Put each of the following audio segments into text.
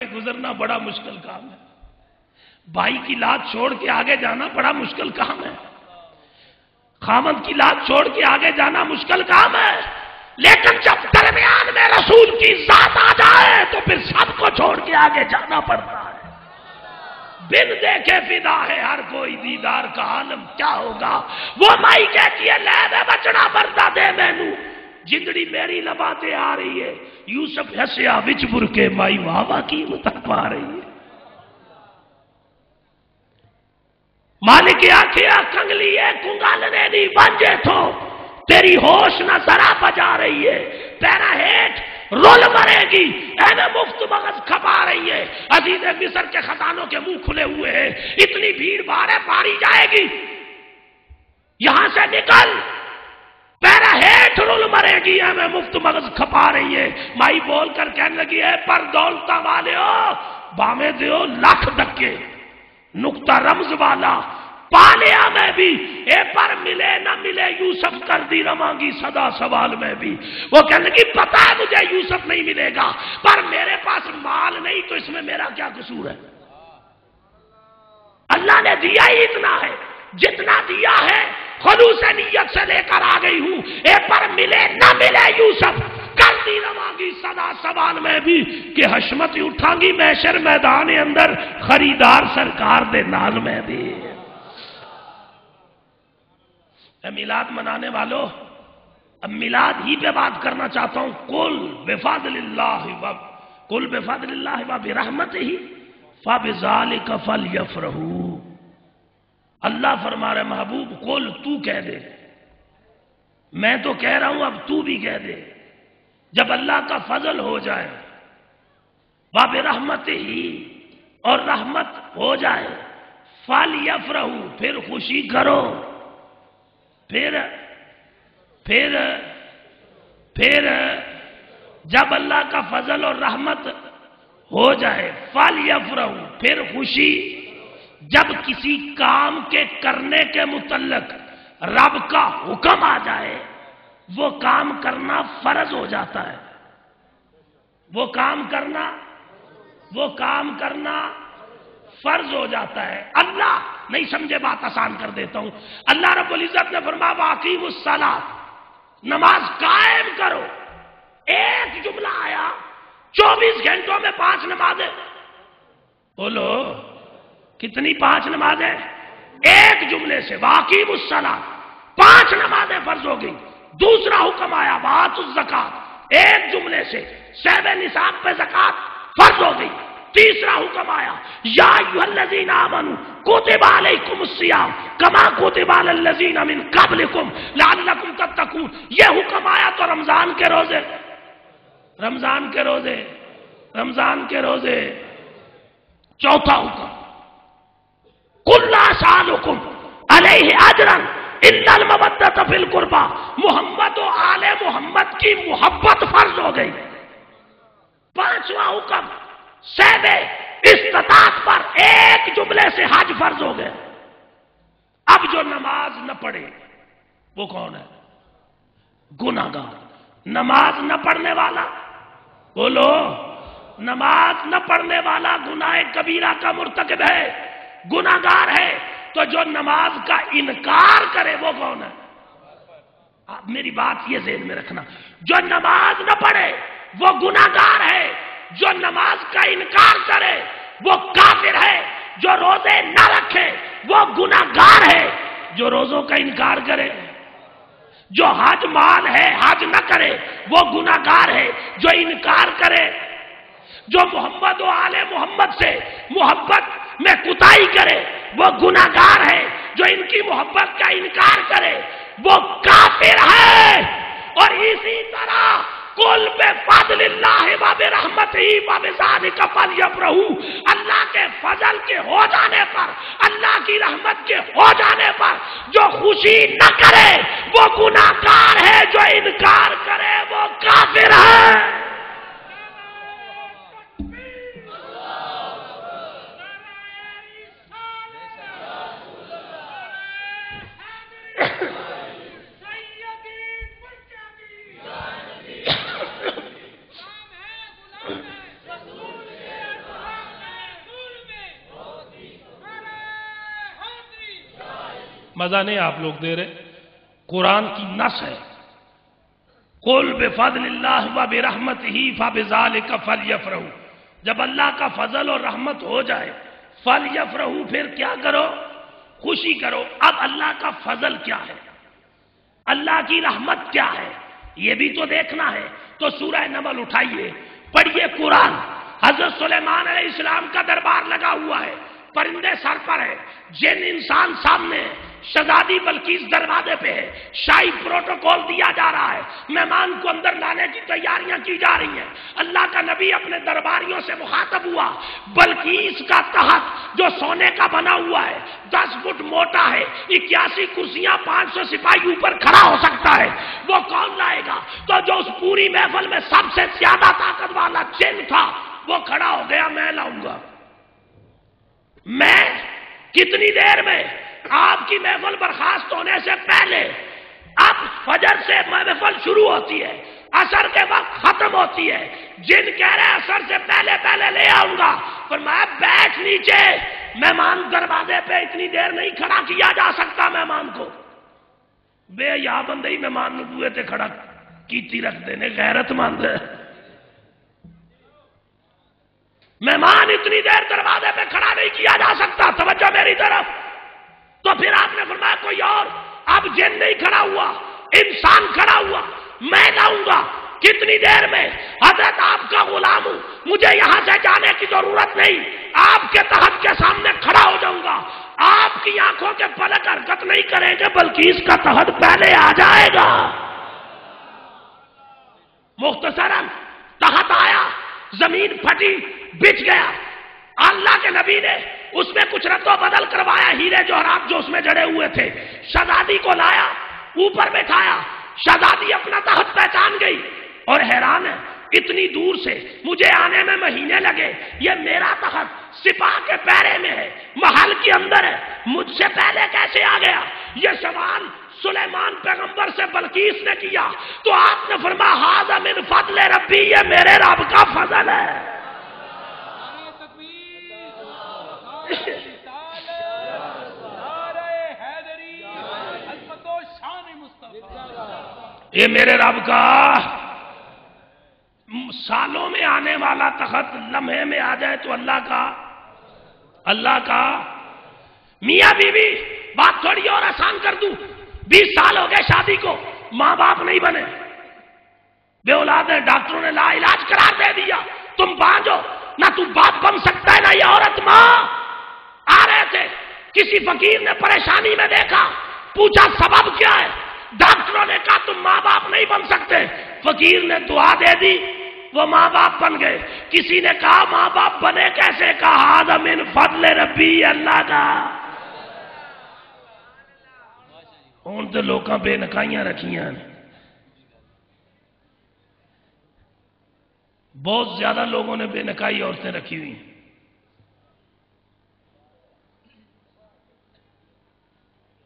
گزرنا بڑا مشکل کام ہے. بھائی کی لات چھوڑ کے آگے جانا بڑا مشکل کام ہے. خامد کی لات چھوڑ کے آگے جانا مشکل کام ہے. لیکن جب درمیان میں رسول کی ذات آ جائے تو پھر سب کو چھوڑ کے آگے جانا پڑتا ہے. بن دیکھے فدا ہے ہر کوئی دیدار کا عالم کیا ہوگا. وہ مائی کہتی ہے لے دے بچڑا بردہ دے مینو جندڑی میری لباتے آ رہی ہے. یوسف ہسیا وچ برکے مائی واہ کی متر پا رہی ہے. مالک آکھیا کنگلی ہے کنگالنے نہیں بانجے تھو تیری ہوش نہ ذرا بجا رہی ہے. پیرا ہیٹ رول مرے گی اے مفت مغز کھپا رہی ہے. عزیز مصر کے خزانوں کے منہ کھلے ہوئے ہیں. اتنی بھیڑ بھاڑ ہے ماری جائے گی. یہاں سے نکل پیرا ہیٹ رول مرے گی اے مفت مغز کھپا رہی ہے. مائی بول کر کہنے لگی ہے پر دولتا والے ہو بامے دیو لاکھ دکے نقطہ رمز والا پالیا میں بھی اے پر ملے نہ ملے یوسف کر دی رمانگی صدا سوال میں بھی. وہ کہنے لگی پتا ہے مجھے یوسف نہیں ملے گا پر میرے پاس مال نہیں تو اس میں میرا کیا قصور ہے. اللہ نے دیا ہی اتنا ہے جتنا دیا ہے خلوص نیت سے لے کر آ گئی ہوں. اے پر ملے نہ ملے یوسف کر دی رمانگی صدا سوال میں بھی کہ حشمت اٹھاں گی محشر میدان اندر خریدار سرکار دے نال میں بھی. اے میلاد منانے والوں اب میلاد ہی پہ بات کرنا چاہتا ہوں. قل بفضل اللہ و برحمتہ فبذالک فلیفرحوا. اللہ فرما رہے محبوب قل تو کہہ دے. میں تو کہہ رہا ہوں اب تو بھی کہہ دے. جب اللہ کا فضل ہو جائے وبرحمتہ اور رحمت ہو جائے فلیفرحوا پھر خوشی کرو. پھر جب اللہ کا فضل اور رحمت ہو جائے فلیفرحوا پھر خوشی. جب کسی کام کے کرنے کے متعلق رب کا حکم آ جائے وہ کام کرنا فرض ہو جاتا ہے. وہ کام کرنا فرض ہو جاتا ہے. اللہ نہیں سمجھے بات آسان کر دیتا ہوں. اللہ رب العزت نے فرمایا واقیم الصلاۃ نماز قائم کرو. ایک جملہ آیا 24 گھنٹوں میں 5 نمازیں. بولو کتنی 5 نمازیں؟ ایک جملے سے واقیم الصلاۃ 5 نمازیں فرض ہو گئی. دوسرا حکم آیا وآتوا الزکات ایک جملے سے صاحب نصاب پہ زکات فرض ہو گئی. تیسرا حکم آیا یا ایھا الذین آمنوا کتب علیکم الصیام کما کتب علی الذین من قبلکم لعلکم تتقون. یہ حکم آیا تو رمضان کے روزے. چوتھا حکم قل لا اسألکم علیہ اجرا الا المودۃ فی القربى. محمد و آل محمد کی محبت فرض ہو گئی. پانچواں حکم صاحب استطاعت پر ایک جملے سے حج فرض ہو گئے. اب جو نماز نہ پڑھے وہ کون ہے؟ گناہگار. نماز نہ پڑھنے والا بولو نماز نہ پڑھنے والا گناہ کبیرہ کا مرتکب ہے گناہگار ہے. تو جو نماز کا انکار کرے وہ کون ہے؟ آپ میری بات یہ ذہن میں رکھنا. جو نماز نہ پڑھے وہ گناہگار ہے. جو نماز کا انکار کرے وہ کافر ہے. جو روزے نہ رکھے وہ گناہگار ہے. جو روزوں کا انکار کرے جو حج مال ہے حج نہ کرے وہ گناہگار ہے. جو انکار کرے جو محمد و آل محمد سے محبت میں کوتاہی کرے وہ گناہگار ہے. جو ان کی محبت کا انکار کرے وہ کافر ہے. اور اسی طرح قل بفضل اللہ وبرحمتہ فبذالک فلیفرحوا. اللہ کے فضل کے ہو جانے پر اللہ کی رحمت کے ہو جانے پر جو خوشی نہ کرے وہ گناہگار ہے. جو انکار کرے وہ کافر ہے. مزہ نہیں آپ لوگ دے رہے، قرآن کی نص ہے، قل بفضل اللہ وبرحمتہ فبذالک فلیفرحوا، جب اللہ کا فضل اور رحمت ہو جائے فلیفرحوا، پھر کیا کرو؟ خوشی کرو۔ اب اللہ کا فضل کیا ہے، اللہ کی رحمت کیا ہے، یہ بھی تو دیکھنا ہے۔ تو سورہ نمل اٹھائیے، پڑھیے قرآن۔ حضرت سلیمان علیہ السلام کا دربار لگا ہوا ہے، پرندے سر پر ہے، جن انسان سامنے، شہزادی بلقیس دروازے پہ ہے، شاہی پروٹوکول دیا جا رہا ہے، مہمان کو اندر لانے کی تیاریاں کی جا رہی ہیں۔ اللہ کا نبی اپنے درباریوں سے مخاطب ہوا، بلقیس کا تخت جو سونے کا بنا ہوا ہے، 10 فٹ موٹا ہے، 81 کرسیاں، 500 سپاہی اوپر کھڑا ہو سکتا ہے، وہ کون لائے گا؟ تو جو اس پوری محفل میں سب سے زیادہ طاقت والا جن تھا وہ کھڑا ہو گیا، میں لاؤں گا۔ میں کتنی دیر میں؟ آپ کی محفل برخاست ہونے سے پہلے، اب فجر سے محفل شروع ہوتی ہے، عصر کے وقت ختم ہوتی ہے، جن کہہ رہے عصر سے پہلے پہلے لے آؤں گا، فرمایا بیٹھ نیچے، مہمان دروازے پہ اتنی دیر نہیں کھڑا کیا جا سکتا مہمان کو۔ بے یا بندے ہی مہمان نبوے تے کھڑا کیتی رکھ دینے، غیرت مند ہے۔ مہمان اتنی دیر دروازے پہ کھڑا نہیں کیا جا سکتا، توجہ میری طرف۔ تو پھر آپ نے فرمایا کوئی اور، اب جن نہیں کھڑا ہوا، انسان کھڑا ہوا، میں لاؤں گا۔ کتنی دیر میں؟ حضرت آپ کا غلام ہوں، مجھے یہاں سے جانے کی ضرورت نہیں، آپ کے تخت کے سامنے کھڑا ہو جاؤں گا، آپ کی آنکھوں کے پلک حرکت نہیں کریں گے بلکہ اس کا تخت پہلے آ جائے گا۔ مختصراً تخت آیا، زمین پھٹی، بچ گیا۔ اللہ کے نبی نے اس میں کچھ رد و بدل کروایا، ہیرے جوہرات جو اس میں جڑے ہوئے تھے، شہزادی کو لایا، اوپر بٹھایا، شہزادی اپنا تخت پہچان گئی اور حیران ہے، اتنی دور سے مجھے آنے میں مہینے لگے، یہ میرا تخت سپاہ کے پیرے میں ہے، محل کے اندر ہے، مجھ سے پہلے کیسے آ گیا؟ یہ سوال سلیمان پیغمبر سے بلقیس نے کیا تو آپ نے فرمایا ھذا من فضل ربی، یہ میرے رب کا فضل ہے۔ یہ میرے رب کا سالوں میں آنے والا تخت لمحے میں آ جائے تو اللہ کا۔ میاں بیوی بات تھوڑی اور آسان کر دوں، 20 سال ہو گئے شادی کو، ماں باپ نہیں بنے، بے اولاد ہے، ڈاکٹروں نے لا علاج قرار دے دیا، تم بانجو، نہ تم باپ بن سکتا ہے نہ یہ عورت ماں۔ آ رہے تھے، کسی فقیر نے پریشانی میں دیکھا، پوچھا سبب کیا ہے، ڈاکٹروں نے کہا تم ماں باپ نہیں بن سکتے، فقیر نے دعا دے دی، وہ ماں باپ بن گئے۔ کسی نے کہا ماں باپ بنے کیسے، کہا ھذا من فضل ربی، اللہ کا۔ ہوں تو لوکاں بے نکائیاں رکھیاں، بہت زیادہ لوگوں نے بے نکائی عورتیں رکھی ہوئی ہیں۔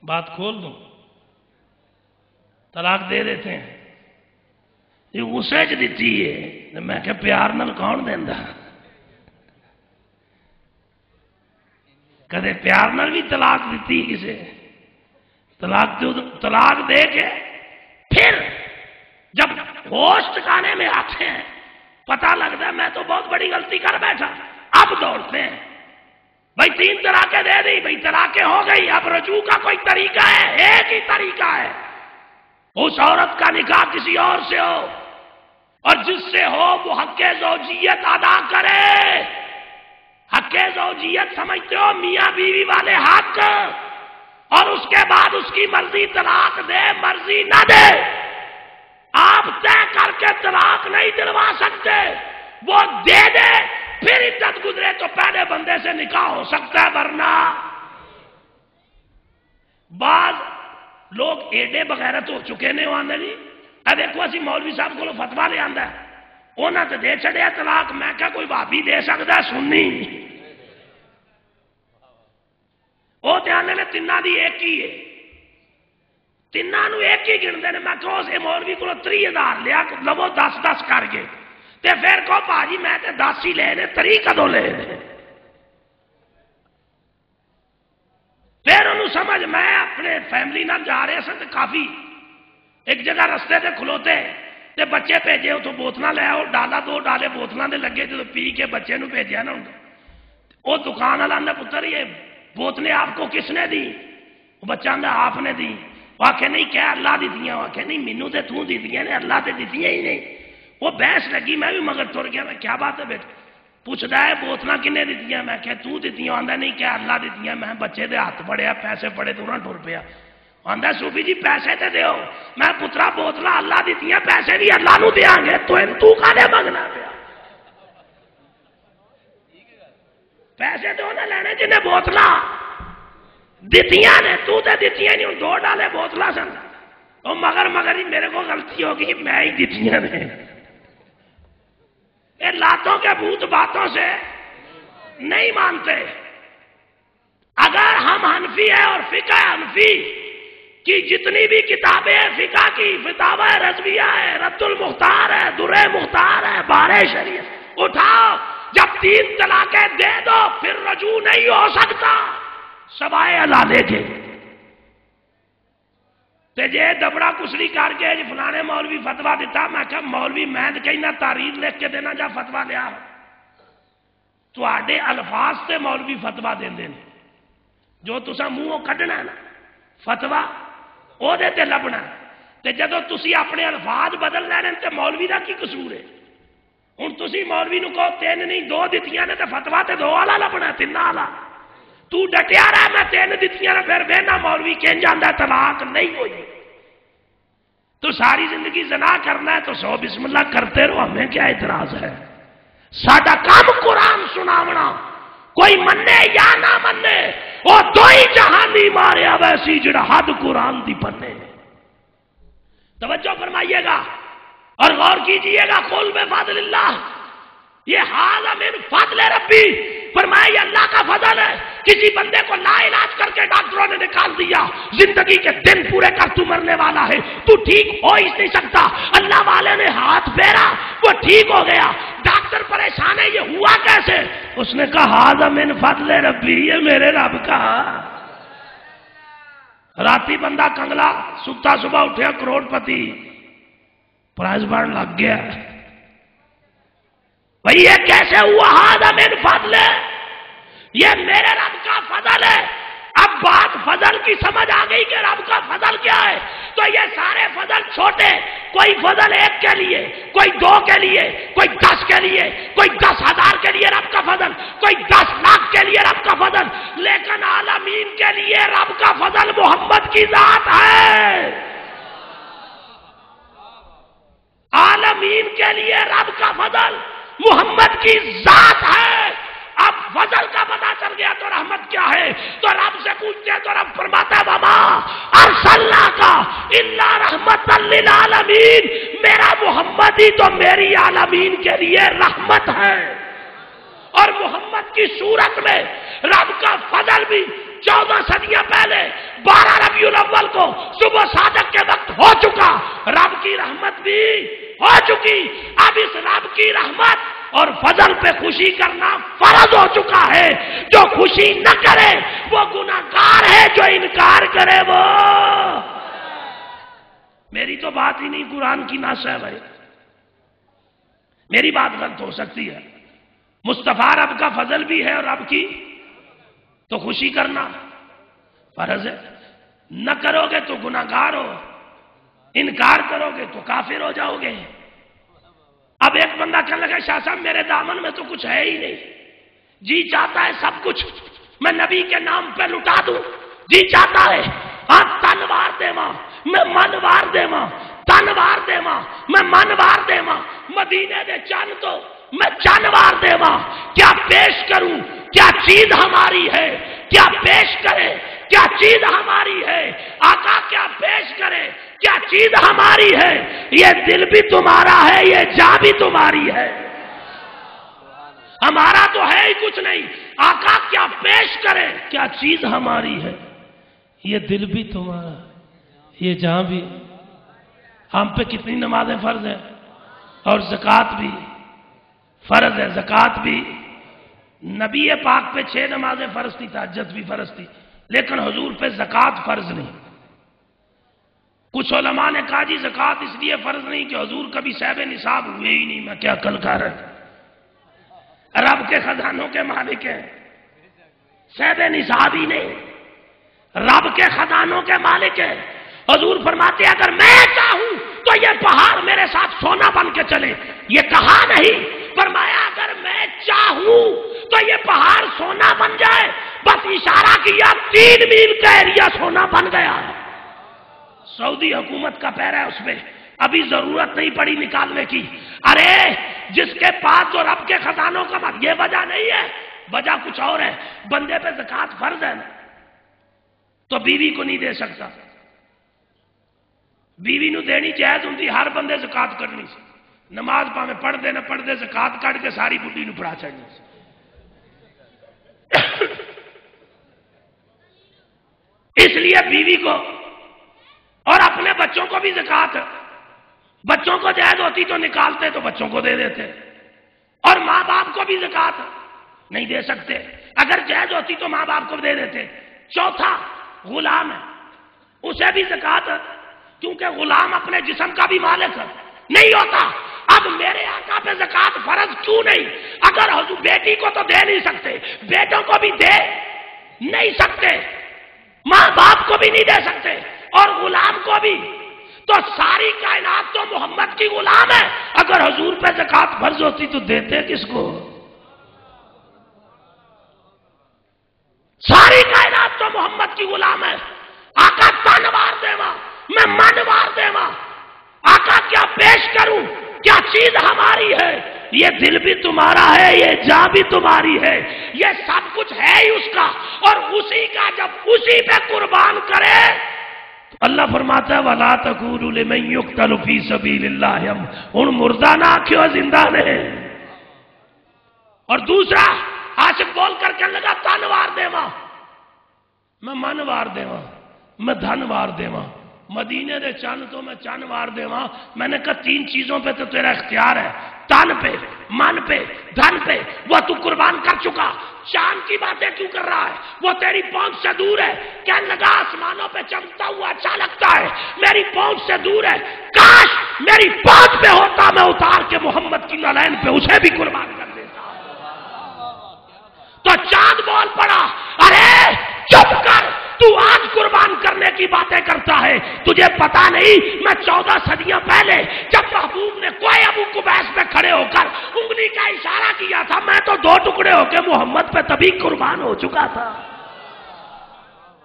بات کھول دوں، طلاق دے دیتے ہیں، یہ غصے چ دیتی ہے، میں کہ پیار نال کون دیندا؟ کدے پیار نال بھی طلاق دیتی کسے؟ طلاق دے کے پھر جب ہوش ٹھکانے میں آتے ہیں، پتہ لگتا ہے میں تو بہت بڑی غلطی کر بیٹھا، اب دوڑتے ہیں، بھائی 3 طلاقیں دے دی، بھائی طلاقیں ہو گئی، اب رجوع کا کوئی طریقہ ہے؟ ایک ہی طریقہ ہے، اس عورت کا نکاح کسی اور سے ہو، اور جس سے ہو وہ حق زوجیت ادا کرے۔ حق زوجیت سمجھتے ہو؟ میاں بیوی والے حق، اور اس کے بعد اس کی مرضی طلاق دے مرضی نہ دے، آپ طے کر کے طلاق نہیں دلوا سکتے، وہ دے دے، پھر عدت گزرے تو پہلے بندے سے نکاح ہو سکتا ہے، ورنہ بعض لوگ ایڈے بغیرت ہو چکے نے، آنے نہیں دیکھو اسی مولوی صاحب کو فتوا لے آندا ہے، انہاں تے دے چھڑیا طلاق، میں کہا کوئی بھابی دے سکتا ہے سنی؟ وہ تے آنے نے تیناں دی ایک ہی ہے، تیناں نو ایک ہی گن دے نے، میں کہو اسے مولوی کو 30,000 لیا لو 10 کر کے، تے پھر کہو بھاجی میں تے 10 ہی لے نے، 3 کدوں لے نے؟ پھر انہوں سمجھ میں اپنے اپنے فیملی نال جا رہے سن تے کافی ایک جگہ رستے تے کھلوتے تے بچے بھیجے اتوں بوتلاں لے آؤ ڈالا 2 ڈالے بوتلاں دے لگے جدوں پی کے بچے نو بھیجیا نا وہ دکان والا آندا پتر یہ بوتلیں آپ کو کس نے دی؟ وہ بچہ آندا آپ نے دی۔ وہ آکھے نہیں کیا اللہ دی دیاں؟ وہ آکھے نہیں مینوں تے تو دی دیاں نے اللہ تے دتیاں ہی نہیں۔ وہ بحث لگی میں بھی مگر تر گیا میں کیا بات ہے بیٹا پوچھتا ہے بوتلاں کنے دتیاں؟ میں کہ تو دتیاں؟ آندا نہیں کیا اللہ دتیاں؟ میں بچے دے ہاتھ پڑیا پیسے پڑے تو ٹر پیا۔ آندا صوفی جی پیسے تے دیو۔ میں پترا بوتلاں اللہ دتیاں پیسے بھی اللہ نو دیاں گے تو کالے منگنا پیا؟ پیسے تو انہیں لینے جنہیں بوتلاں دتیاں نے تو تے دتیاں نہیں 2 ڈالے بوتلاں سن وہ مگر ہی میرے کو غلطی ہوگی میں ہی دتیاں نے۔ یہ لاتوں کے بھوت باتوں سے نہیں مانتے۔ اگر ہم حنفی ہیں اور فقہ حنفی کی جتنی بھی کتابیں فقہ کی فتاوی رضویہ ہے رد المختار ہے در مختار ہے بار شریعت اٹھاؤ جب 3 طلاقیں دے دو پھر رجوع نہیں ہو سکتا سوائے عدالے کے۔ تے جے دبڑا کسری کر کے جی فلانے مولوی فتوا دیتا میں کہا مولوی میں کہنا تحریر لکھ کے دینا جا فتوا لیا تواڈے الفاظ سے مولوی فتوا دے جو تسا منہوں کڈنا نا فتوا او دے تے لبنا تے جدو تسی اپنے الفاظ بدل لینے تے مولوی دا کی قصور ہے؟ ہوں تسی مولوی نو کہو 3 نہیں 2 دتیاں نے تے فتوا تے 2 والا لبنا 3 والا تو ڈٹیا رہا میں 3 دتیاں نے پھر بہنا مولوی کہن جاندا طلاق نہیں ہوئی تو ساری زندگی زنا کرنا ہے تو 100 بسم اللہ کرتے رہو ہمیں کیا اعتراض ہے؟ ساڈا کام قرآن سناونا کوئی منے یا نہ منے وہ 2 ہی جہان دی ماریا ویسی جڑا حد قرآن دی پنے۔ توجہ فرمائیے گا اور غور کیجئے گا قل بفضل اللہ یہ حال من فضل ربی فرمایا یہ اللہ کا فضل ہے۔ کسی بندے کو لا علاج کر کے ڈاکٹروں نے نکال دیا زندگی کے دن پورے کر تو مرنے والا ہے تو ٹھیک ہو ہی نہیں سکتا اللہ والے نے ہاتھ پھیرا وہ ٹھیک ہو گیا ڈاکٹر پریشان ہے یہ ہوا کیسے؟ اس نے کہا حاذا من فضل ربی یہ میرے رب کا۔ راتی بندہ کنگلا ستا صبح اٹھیا کروڑ پتی پرائز بانڈ لگ گیا بھئی یہ کیسے ہوا؟ حاذا من فضل یہ میرے رب کا فضل ہے۔ اب بات فضل کی سمجھ آ گئی کہ رب کا فضل کیا ہے تو یہ سارے فضل چھوٹے کوئی فضل 1 کے لیے کوئی 2 کے لیے کوئی 10 کے لیے کوئی 10,000 کے لیے رب کا فضل کوئی 10 لاکھ کے لیے رب کا فضل لیکن عالمین کے لیے رب کا فضل محمد کی ذات ہے۔ عالمین کے لیے رب کا فضل محمد کی ذات ہے۔ اب فضل کا پتہ چل گیا تو رحمت کیا ہے تو رب سے پوچھتے ہیں تو رب فرماتا ہے وما ارسلناک الا رحمت للعالمین میرا محمد ہی تو میری عالمین کے لیے رحمت ہے۔ اور محمد کی صورت میں رب کا فضل بھی 14 صدیاں پہلے 12 ربیع الاول کو صبح صادق کے وقت ہو چکا رب کی رحمت بھی ہو چکی۔ اب اس رب کی رحمت اور فضل پہ خوشی کرنا فرض ہو چکا ہے۔ جو خوشی نہ کرے وہ گناہگار ہے جو انکار کرے وہ میری تو بات ہی نہیں قرآن کی نص ہے بھائی میری بات غلط ہو سکتی ہے۔ مصطفیٰ رب کا فضل بھی ہے اور رب کی تو خوشی کرنا فرض ہے۔ نہ کرو گے تو گناہگار ہو انکار کرو گے تو کافر ہو جاؤ گے۔ اب ایک بندہ کہنے لگا شاہ صاحب میرے دامن میں تو کچھ ہے ہی نہیں جی چاہتا ہے سب کچھ میں نبی کے نام پہ لٹا دوں جی چاہتا ہے ہاں تنوار دے ماں میں منوار دے ماں تنوار دے ماں میں منوار دے ماں مدینے دے چن تو میں چنوار دے ماں کیا پیش کروں کیا چیز ہماری ہے کیا پیش کرے کیا چیز ہماری ہے آقا کیا پیش کرے کیا چیز ہماری ہے یہ دل بھی تمہارا ہے یہ جان بھی تمہاری ہے ہمارا تو ہے ہی کچھ نہیں آقا کیا پیش کرے کیا چیز ہماری ہے یہ دل بھی تمہارا یہ جان بھی ہم پہ کتنی نمازیں فرض ہیں اور زکوٰۃ بھی فرض ہے زکوٰۃ بھی نبی پاک پہ 6 نمازیں فرض تھی تہجد بھی فرض تھی لیکن حضور پہ زکوٰۃ فرض نہیں. کچھ علماء نے کہا جی زکوٰۃ اس لیے فرض نہیں کہ حضور کبھی صاحب نصاب ہوئے ہی نہیں. میں کیا کل کہہ رہا تھا، رب کے خزانوں کے مالک ہیں، صاحب نصاب ہی نہیں، رب کے خزانوں کے مالک ہیں. حضور فرماتے اگر میں چاہوں تو یہ پہاڑ میرے ساتھ سونا بن کے چلے. یہ کہا نہیں، فرمایا اگر میں چاہوں تو یہ پہاڑ سونا بن جائے. بس اشارہ کیا 3 میل کا ایریا سونا بن گیا. سعودی حکومت کا پیرا ہے اس میں، ابھی ضرورت نہیں پڑی نکالنے کی. ارے جس کے پاس جو رب کے خزانوں کا یہ وجہ نہیں ہے، وجہ کچھ اور ہے. بندے پہ زکوٰۃ فرض ہے نا، تو بیوی کو نہیں دے سکتا. بیوی نو دینی جائز ہوں، ہر بندے زکوٰۃ کرنی سی. نماز پاویں پڑھ دے نہ پڑھ دے، زکوٰۃ کٹ کے ساری بڈی نو پڑھا چڑھنی سی. اس لیے بیوی کو اور اپنے بچوں کو بھی زکوٰۃ، بچوں کو جائز ہوتی تو نکالتے تو بچوں کو دے دیتے، اور ماں باپ کو بھی زکوٰۃ نہیں دے سکتے. اگر جائز ہوتی تو ماں باپ کو دے دیتے. چوتھا غلام ہے، اسے بھی زکوٰۃ، کیونکہ غلام اپنے جسم کا بھی مالک نہیں ہوتا. اب میرے آقا پہ زکوٰۃ فرض کیوں نہیں؟ اگر حضور بیٹی کو تو دے نہیں سکتے، بیٹوں کو بھی دے نہیں سکتے، ماں باپ کو بھی نہیں دے سکتے، اور غلام کو بھی. تو ساری کائنات تو محمد کی غلام ہے. اگر حضور پہ زکوٰۃ فرض ہوتی تو دیتے کس کو؟ ساری کائنات تو محمد کی غلام ہے. آقا تنوار دیوا، میں منوار دیوا، آقا کیا پیش کروں؟ کیا چیز ہماری ہے؟ یہ دل بھی تمہارا ہے، یہ جاں بھی تمہاری ہے، یہ سب کچھ ہے ہی اس کا. اور اسی کا جب اسی پہ قربان کرے، اللہ فرماتا ہے وَلَا تَقُولُوا لِمَن يُقْتَلُ فِي سَبِيلِ اللَّهِ ان مردہ نہ آکھو زندہ نے. اور دوسرا عاشق بول کر کہنے لگا تنوار دیوا، میں منوار دیوا، میں دھنوار دیوا. مدینے دے چند تو میں چند وار دیوا. میں نے کہا 3 چیزوں پہ تو تیرا اختیار ہے، تن پہ، من پہ، دھن پہ. وہ تو قربان کر چکا. چاند کی باتیں کیوں کر رہا ہے؟ وہ تیری پہنچ سے دور ہے. کہنے لگا آسمانوں پہ چمکتا ہوا اچھا لگتا ہے، میری پہنچ سے دور ہے. کاش میری پہنچ پہ ہوتا، میں اتار کے محمد کی نالین پہ اسے بھی قربان کر دیتا. تو چاند بول پڑا ارے چپ کر، تو آج قربان کرنے کی باتیں کرتا ہے، تجھے پتا نہیں میں 14 صدیاں پہلے جب محبوب نے کوئی ابو قبیس پہ کھڑے ہو کر انگلی کا اشارہ کیا تھا، میں تو 2 ٹکڑے ہو کے محمد پہ تبھی قربان ہو چکا تھا.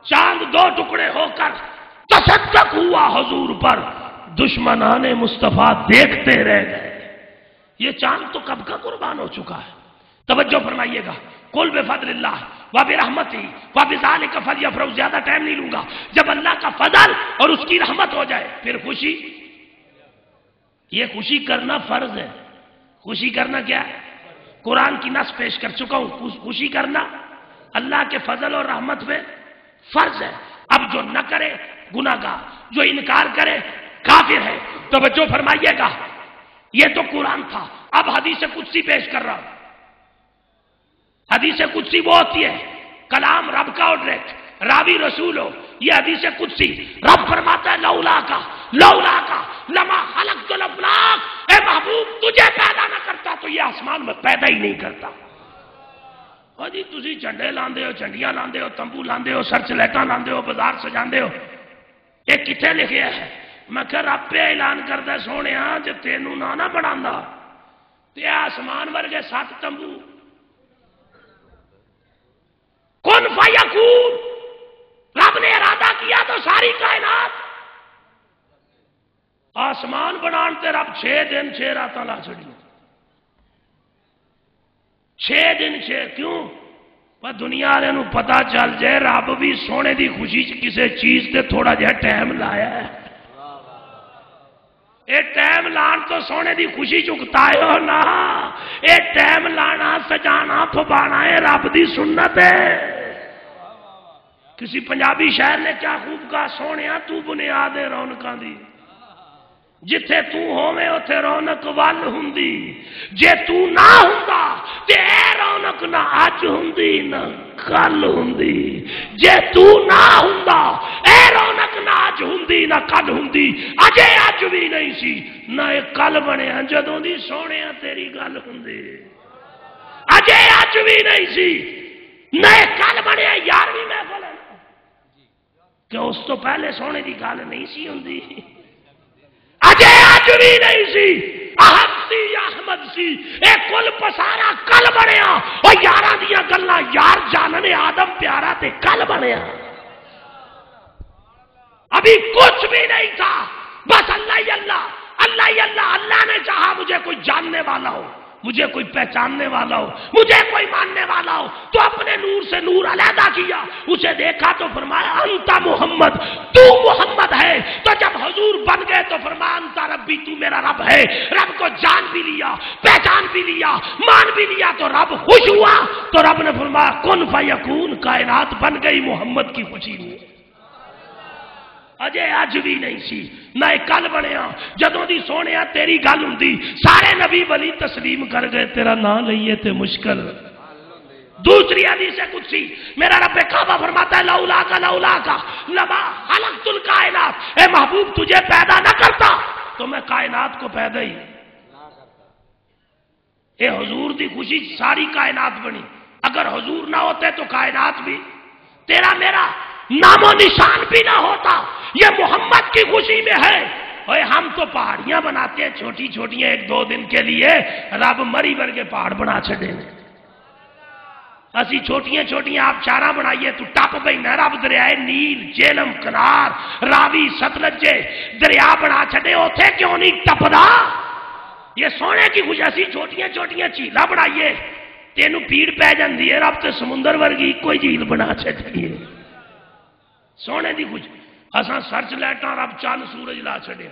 چاند 2 ٹکڑے ہو کر تصدق ہوا حضور پر، دشمنان مصطفیٰ دیکھتے رہ گئے. یہ چاند تو کب کا قربان ہو چکا ہے. توجہ فرمائیے گا. قل بفضل اللہ وبرحمتہ وبذلک فلیفرحوا. زیادہ ٹائم نہیں لوں گا. جب اللہ کا فضل اور اس کی رحمت ہو جائے پھر خوشی. یہ خوشی کرنا فرض ہے. خوشی کرنا کیا ہے؟ قرآن کی نص پیش کر چکا ہوں. خوشی کرنا اللہ کے فضل اور رحمت پہ فرض ہے. اب جو نہ کرے گناہگار، جو انکار کرے کافر ہے. توجہ فرمائیے گا. یہ تو قرآن تھا. اب حدیث قدسی پیش کر رہا ہوں. حدیث قدسی وہ ہوتی ہے کلام رب کا اور ڈائریکٹ، راوی رسول ہو. یہ حدیث قدسی رب فرماتا ہے لولا کا لما خلقت الافلاک، اے محبوب تجھے پیدا نہ کرتا تو یہ آسمان میں پیدا ہی نہیں کرتا. ہاں جی تسی جھنڈے لاندے ہو، جھنڈیاں لاندے ہو، تمبو لاندے ہو، سرچ لائٹاں لاندے ہو، بازار سجاندے ہو. یہ کتنے لکھے ہے؟ میں کہ رب پہ اعلان کردا سونے جے تینوں نہ بناندا تے آسمان ورگے 7 تمبو کن فیکون. رب نے ارادہ کیا تو ساری کائنات آسمان بنان تے رب 6 دن 6 راتاں لا چھڑی. 6 دن 6 کیوں؟ پر دنیا والے نوں پتا چل جائے رب بھی سونے دی خوشی چ کسے چیز تے تھوڑا جہا ٹائم لایا ہے. اے ٹائم لان تو سونے دی خوشی چکتا ہے ہو نا. اے ٹائم لانا سجانا پھبانا ہے رب دی سنت ہے. کسی پنجابی شاعر نے کیا خوب کہا سونیا تو بنیاد رونقاں دی، جتھے تو ہوویں اوتھے رونق ول ہوندی، جے تو نہ ہوندا تے اے رونق نہ اج ہوندی نہ کل ہوندی جے تو نہ ہوندا اے رونق نہ اج ہوندی نہ کل ہوندی اجے اج بھی نہیں سی نہ اے کل بنیا جدوں دی سونیا تیری گل ہوندی اجے اج بھی نہیں سی نہ اے کل بنیا یار بھی محفل ہے کہ اس تو پہلے سونے دی گل نہیں سی ہوندی اجے اج بھی نہیں سی احد سی یا احمد سی اے کل پسارا کل بنیا او یاراں دیاں گلاں یار جاننے آدم پیارا تے کل بنیا ابھی کچھ بھی نہیں تھا بس اللہ ہی اللہ اللہ ہی اللہ اللہ نے چاہا مجھے کوئی جاننے والا ہو مجھے کوئی پہچاننے والا ہو مجھے کوئی ماننے والا ہو تو اپنے نور سے نور علیحدہ کیا اسے دیکھا تو فرمایا انت محمد تو محمد ہے تو جب حضور بن گئے تو فرمایا انت ربی تو میرا رب ہے رب کو جان بھی لیا پہچان بھی لیا مان بھی لیا تو رب خوش ہوا تو رب نے فرمایا کن فیکون کائنات بن گئی محمد کی خوشی میں اجے اج بھی نہیں سی نہ کل بنیا جدوں دی سونیا تیری گل ہوندی سارے نبی ولی تسلیم کر گئے تیرا نام لئیے تے مشکل دوسری حدیث قدسی میرا رب کعبہ فرماتا ہے لولا کا لما خلقت الکائنات اے محبوب تجھے پیدا نہ کرتا تو میں کائنات کو پیدا ہی اے حضور دی خوشی ساری کائنات بنی اگر حضور نہ ہوتے تو کائنات بھی تیرا میرا نام و نشان بھی نہ ہوتا یہ محمد کی خوشی میں ہے اور ہم تو پہاڑیاں بناتے ہیں چھوٹی چھوٹیاں ایک دو دن کے لیے رب مری بن کے پہاڑ بنا چھڑے اسی چھوٹیاں چھوٹیاں آپ چارہ بنائیے تو ٹپ بہنا رب دریائے نیل جیلم کنار راوی ستلج دریا بنا چھڑے اوتھے کیوں نہیں ٹپدا یہ سونے کی خوشی اسی چھوٹیاں چھوٹیاں جھیلاں بنائیے تینوں پیڑ پہ جاندی ہے رب تے سمندر ورگی کوئی جھیل بنا چھڑی سونے دی خوشی اساں سرچ لائٹاں رب چاند سورج لا چھڑیا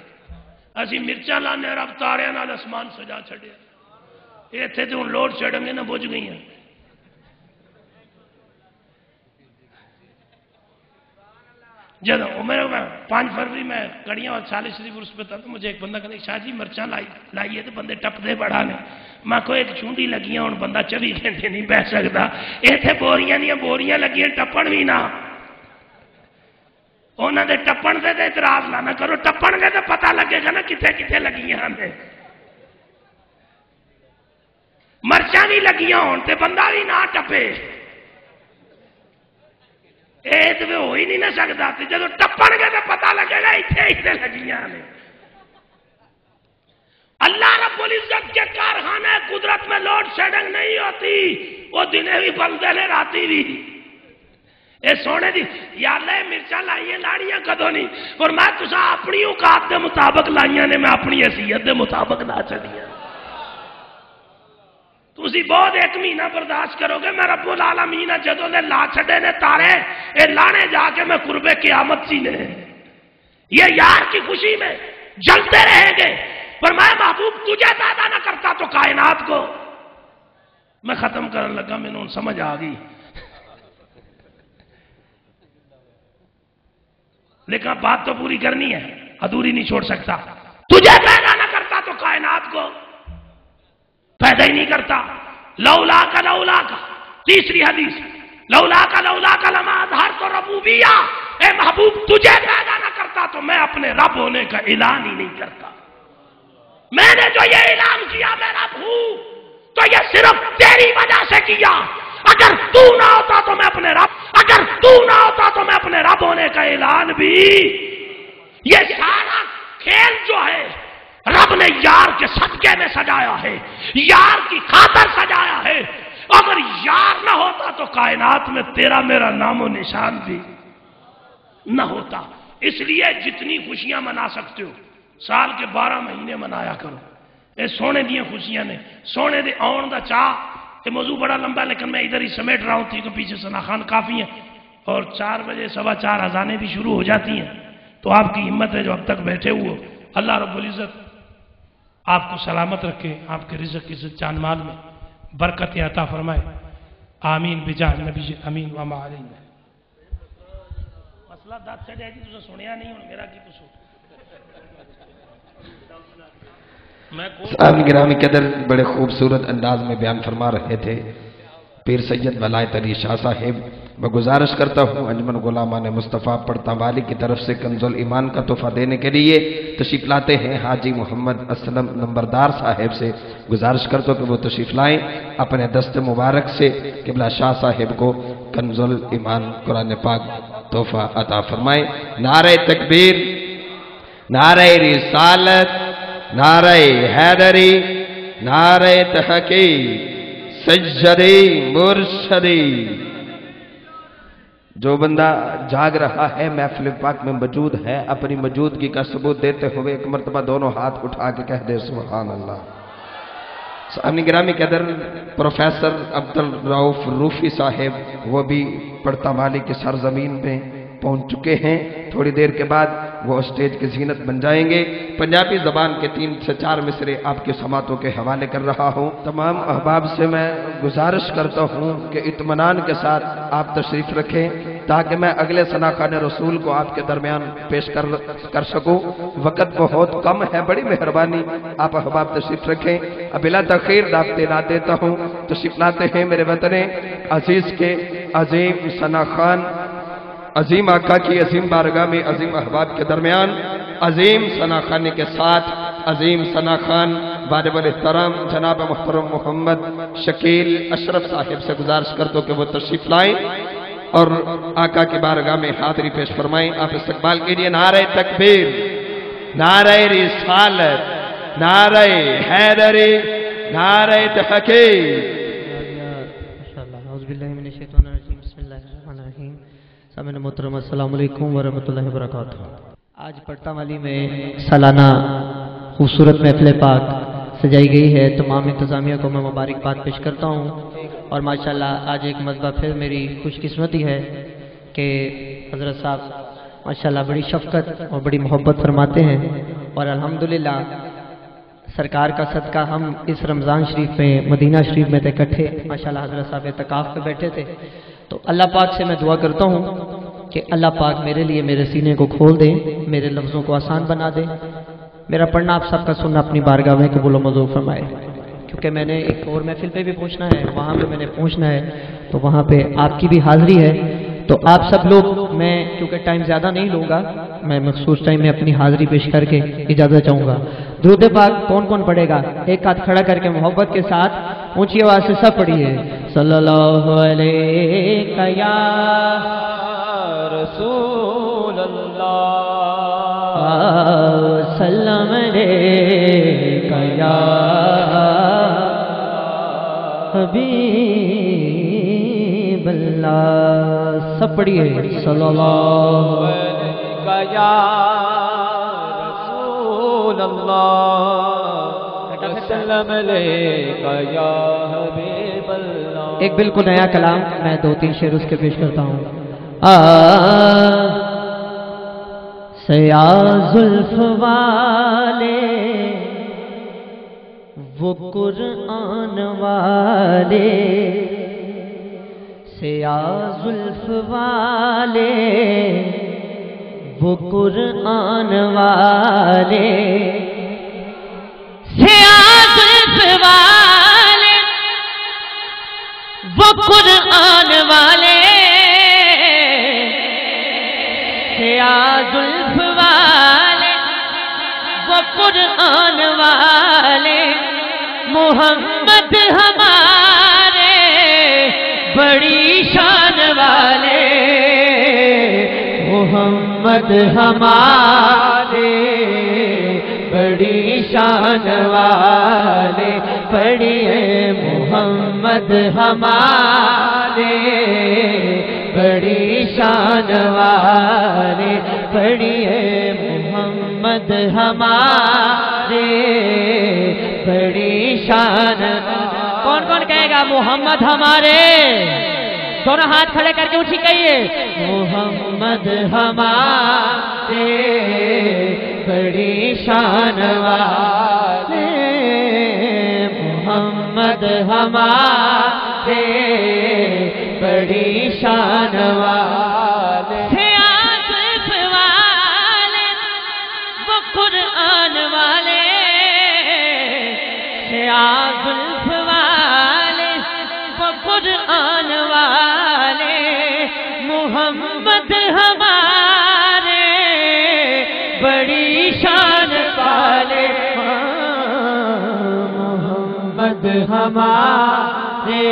اسی مرچاں لانے رب تاریاں نال اسمان سجا چھڑیا ایتھے تے ہن لوڈ شیڈنگ نہ بجھ گئی ہیں جب عمر میں 5 فروری میں کڑیاں اور 40 شریف عرس پہ تھا تو مجھے ایک بندہ کہنے شاہ جی مرچاں لائیے تو بندے ٹپ دے بڑھا نے میں کوئی ایک چونڈی لگیاں ہوں بندہ 24 گھنٹے نہیں بہ سکتا ایتھے بوریاں نہیں بوریاں لگیاں ٹپن بھی نہ انہوں نے ٹپن سے اعتراض نہ کرو ٹپن سے تو پتہ لگے گا نا کتنے کتنے لگیاں نے مرچاں بھی لگیاں ہون تے بندہ بھی نہ ٹپے یہ تو ہو ہی نہیں نہ سکتا جب ٹپن گے تو پتہ لگے گا اتنے اتنے لگیاں نے اللہ رب العزت کے کارخانے قدرت میں لوڈ شیڈنگ نہیں ہوتی وہ دنے بھی بلدے نے راتی بھی اے سونے دی یار لے مرچاں لائیے لاڑیاں کدوں نہیں اور میں تسا اپنی اوقات دے مطابق لائیاں نے میں اپنی حیثیت دے مطابق نہ چڑیاں تسی بہت ایک مہینہ برداشت کرو گے میں رب العالمین جدوں نے لا چھڑے نے تارے اے لانے جا کے میں قرب قیامت سی نے یہ یار کی خوشی میں جلتے رہیں گے پر میں محبوب تجھے پیدا نہ کرتا تو کائنات کو میں ختم کرنے لگا میں نے سمجھ آ گئی لیکن بات تو پوری کرنی ہے ادھوری نہیں چھوڑ سکتا تجھے پیدا نہ کرتا تو کائنات کو پیدا ہی نہیں کرتا لولا کا تیسری حدیث لولا کا لما اظہرت ربوبیہ اے محبوب تجھے پیدا نہ کرتا تو میں اپنے رب ہونے کا اعلان ہی نہیں کرتا میں نے جو یہ اعلان کیا میں رب ہوں تو یہ صرف تیری وجہ سے کیا اگر تو نہ ہوتا تو میں اپنے رب اگر تو نہ ہوتا تو میں اپنے رب ہونے کا اعلان بھی یہ سارا کھیل جو ہے رب نے یار کے صدقے میں سجایا ہے یار کی خاطر سجایا ہے اگر یار نہ ہوتا تو کائنات میں تیرا میرا نام و نشان بھی نہ ہوتا اس لیے جتنی خوشیاں منا سکتے ہو سال کے 12 مہینے منایا کرو اے سونے دیا خوشیاں نے سونے دے آن دا چاہ یہ موضوع بڑا لمبا ہے لیکن میں ادھر ہی سمیٹ رہا ہوں تھی کہ پیچھے ثنا خان کافی ہیں اور 4 بجے 4:15 اذانیں بھی شروع ہو جاتی ہیں تو آپ کی ہمت ہے جو اب تک بیٹھے ہوئے اللہ رب العزت آپ کو سلامت رکھے آپ کے رزق کی جان مال میں برکت عطا فرمائے آمین بجاہ نبی امین وما علینا مسئلہ دات سے جائے گی تو سنیا نہیں ہوں میرا کی قصور صاحب گرامی قدر بڑے خوبصورت انداز میں بیان فرما رہے تھے پیر سید ولایت علی شاہ صاحب، میں گزارش کرتا ہوں انجمن غلامان مصطفیٰ پڑتا والی کی طرف سے کنز الایمان کا تحفہ دینے کے لیے تشریف لاتے ہیں حاجی محمد اسلم نمبردار صاحب سے گزارش کرتا ہوں کہ وہ تشریف لائیں اپنے دست مبارک سے قبلہ شاہ صاحب کو کنز الایمان قرآن پاک تحفہ عطا فرمائیں۔ نعرہ تکبیر، نعرہ رسالت، نعرہ حیدری، نعرہ تحقیق، سجدے مرشدی۔ جو بندہ جاگ رہا ہے محفل پاک میں موجود ہے، اپنی موجودگی کا ثبوت دیتے ہوئے ایک مرتبہ دونوں ہاتھ اٹھا کے کہہ دے سبحان اللہ۔ سامنے گرامی کے در پروفیسر عبدالرؤف روفی صاحب وہ بھی پڑتا والی کی سرزمین میں پہنچ چکے ہیں، تھوڑی دیر کے بعد وہ اسٹیج کی زینت بن جائیں گے۔ پنجابی زبان کے 3 سے 4 مصرے آپ کی سماعتوں کے حوالے کر رہا ہوں۔ تمام احباب سے میں گزارش کرتا ہوں کہ اطمینان کے ساتھ آپ تشریف رکھیں تاکہ میں اگلے ثناخوان رسول کو آپ کے درمیان پیش کر سکوں۔ وقت بہت کم ہے، بڑی مہربانی آپ احباب تشریف رکھیں۔ اب بلا تاخیر دعوت دے دیتا ہوں، تشریف لاتے ہیں میرے وطن عزیز کے عظیم ثناخوان، عظیم آقا کی عظیم بارگاہ میں عظیم احباب کے درمیان عظیم ثناخوانی کے ساتھ عظیم ثناخوان واجب الاحترام جناب محترم محمد شکیل اشرف صاحب سے گزارش کرتا ہوں کہ وہ تشریف لائیں اور آقا کی بارگاہ میں حاضری پیش فرمائیں۔ آپ استقبال کیجئے۔ نعرہ تکبیر، نعرہ رسالت، نعرہ حیدری، نعرہ تحقیق۔ سامعین محترم السلام علیکم ورحمۃ اللہ وبرکاتہ۔ آج پڑتا والی میں سالانہ خوبصورت محفل پاک سجائی گئی ہے، تمام انتظامیہ کو میں مبارکباد پیش کرتا ہوں اور ماشاءاللہ آج ایک مرتبہ پھر میری خوش قسمتی ہے کہ حضرت صاحب ماشاءاللہ بڑی شفقت اور بڑی محبت فرماتے ہیں اور الحمدللہ سرکار کا صدقہ ہم اس رمضان شریف میں مدینہ شریف میں تھے اکٹھے، ماشاءاللہ حضرت صاحب اعتکاف پہ بیٹھے تھے، تو اللہ پاک سے میں دعا کرتا ہوں کہ اللہ پاک میرے لیے میرے سینے کو کھول دے، میرے لفظوں کو آسان بنا دے، میرا پڑھنا آپ سب کا سننا اپنی بارگاہ میں قبول و منظور فرمائے، کیونکہ میں نے ایک اور محفل پہ بھی پہنچنا ہے، وہاں پہ میں نے پہنچنا ہے، تو وہاں پہ آپ کی بھی حاضری ہے، تو آپ سب لوگ، میں کیونکہ ٹائم زیادہ نہیں لوں گا، میں مخصوص ٹائم میں اپنی حاضری پیش کر کے اجازت چاہوں گا۔ درود پاک کون کون پڑھے گا؟ ایک ہاتھ کھڑا کر کے محبت کے ساتھ اونچی آواز سے سب پڑھیے۔ صلی اللہ علیہ یا رسول اللہ، سلام علیہ یا حبیب اللہ، سب پڑھیے۔ صلی اللہ علیہ یا رسول اللہ، سلام علیہ یا حبیب اللہ۔ ایک بالکل نیا کلام میں 2-3 شعر اس کے پیش کرتا ہوں۔ سیاہ زلف والے وہ قرآن والے، سیاہ زلف والے وہ قرآن والے، سیاہ زلف والے وہ قرآن والے، سیاہ زلف والے وہ قرآن والے، محمد ہمارے بڑی شان والے، محمد ہمارے بڑی شان والے، پڑھیے محمد ہمارے بڑی شان والے، پڑھیے محمد ہمارے بڑی شان۔ کون کون کہے گا محمد ہمارے؟ دونوں ہاتھ کھڑے کر کے اونچی کہیے، محمد ہمارے بڑی شان والے، محمد ہمارے بڑی شان والے، سیاہ زلف والے وہ قرآن والے، سیاہ زلف والے وہ قرآن محمد ہمارے بڑی شان والے محمد ہمارے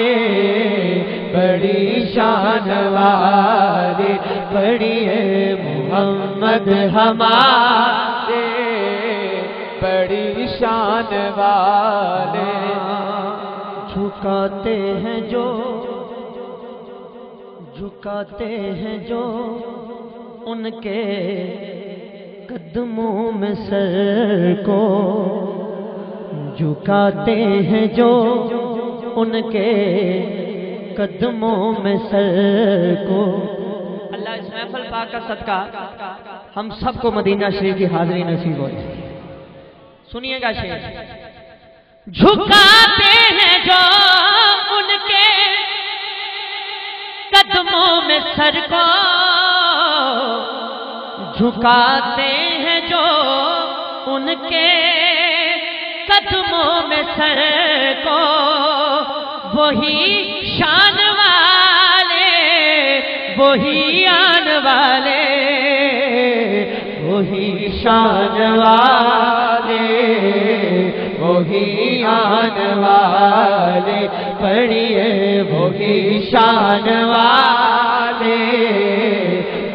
بڑی شان والے پڑھیے محمد ہمارے بڑی شان والے جھکاتے ہیں جو ان کے قدموں میں سر کو جھکاتے ہیں جو ان کے قدموں میں سر کو اللہ اس محفل پاک کا صدقہ ہم سب کو مدینہ شریف کی حاضری نصیب ہو جائے سنیے گا شعر جھکاتے ہیں جو ان کے قدموں میں سر کو جھکاتے ہیں جو ان کے قدموں میں سر کو وہی شان والے وہی آن والے وہی شان والے وہی آن والے پڑھیے وہی شان والے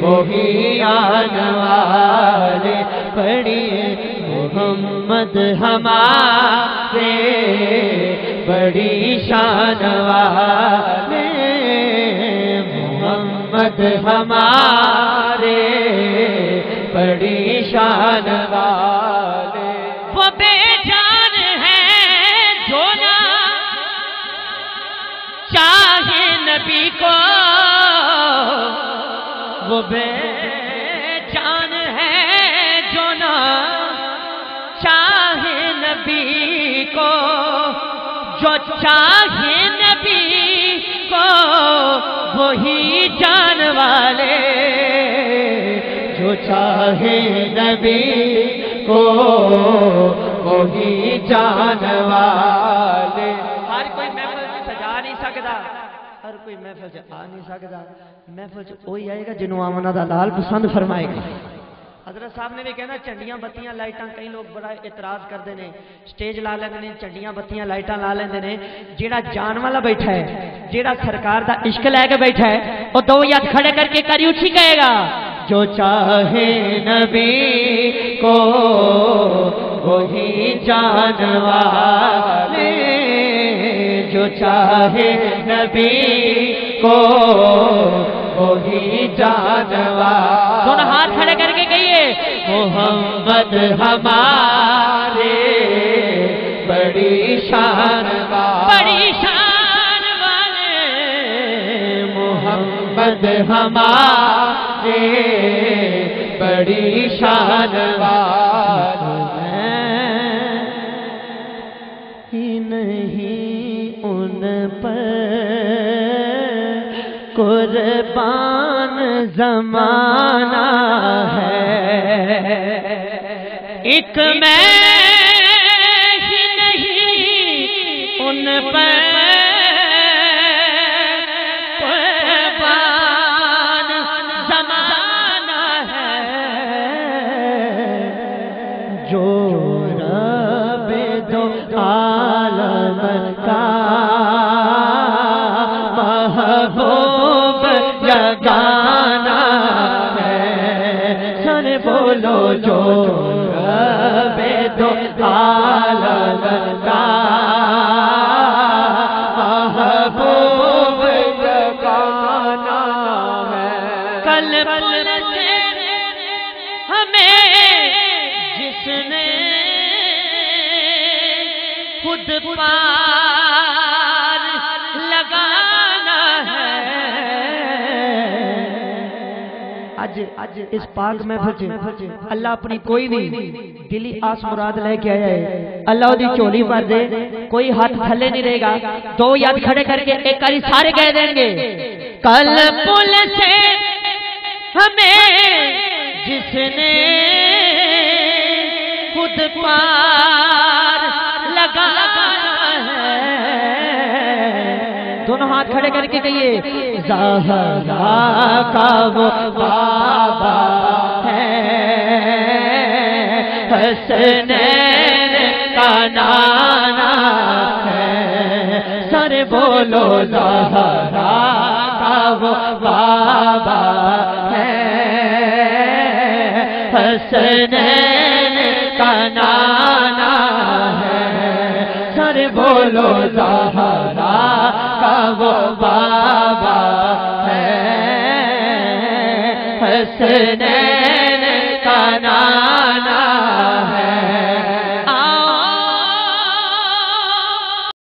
وہی آن والے پڑھیے محمد ہمارے بڑی شان والے محمد ہمارے بڑی شان والے وہ بے جان ہے جو نہ چاہے نبی کو وہ بے جان ہے جو نہ چاہے نبی کو جو چاہے نبی کو وہی جان والے جو چاہے نبی کو وہی جان والے ہر کوئی محفل سجا نہیں سکتا ہر کوئی محفل سے آ نہیں سکتا محفل سے وہی آئے گا جنہوں آمنہ دا لال پسند فرمائے گا حضرت صاحب نے بھی کہنا چنڈیاں بتیاں لائٹاں کئی لوگ بڑا اعتراض کرتے ہیں سٹیج لا لیندے نے چنڈیاں بتیاں لائٹاں لا لیندے نے جیڑا جان والا بیٹھا ہے جیڑا سرکار دا عشق لے کے بیٹھا ہے وہ دو ہاتھ کھڑے کر کے کری اٹھی کہے گا جو چاہے نبی کو وہی جان والے جو چاہے نبی کو وہی جان والے دونوں ہاتھ کھڑے کر کے کہیے محمد ہمارے بڑی شان والے محمد ہمارے بڑی شان والے ہی نہیں ان پر قربان زمانہ ہے ایک میں ہی نہیں ان پر قربان زمانہ ہے جو رب دو عالم کا محبوب جگانا ہے سن بولو جو رب دو عالم کا محبوب جگانا ہے کل پل سے ہمیں جس نے خود پار لگانا ہے آج اس پاک محفل اللہ اپنی کوئی بھی دلی آس مراد لے کے آیا ہے اللہ دی چولی پر دے کوئی ہاتھ تھلے نہیں رہے گا دو ہاتھ کھڑے کر کے ایک کاری سارے کہہ دیں گے کل پل سے ہمیں جس نے خود پار لگانا ہے دونوں ہاتھ کھڑے کر کے کہیے زہرا کا وہ بابا ہے حسنین کا نانا ہے سر بولو زہرا کا وہ بابا ہے حسنین کا نانا ہے سر بولو زہرا کا وہ بابا ہے حسنین کا نانا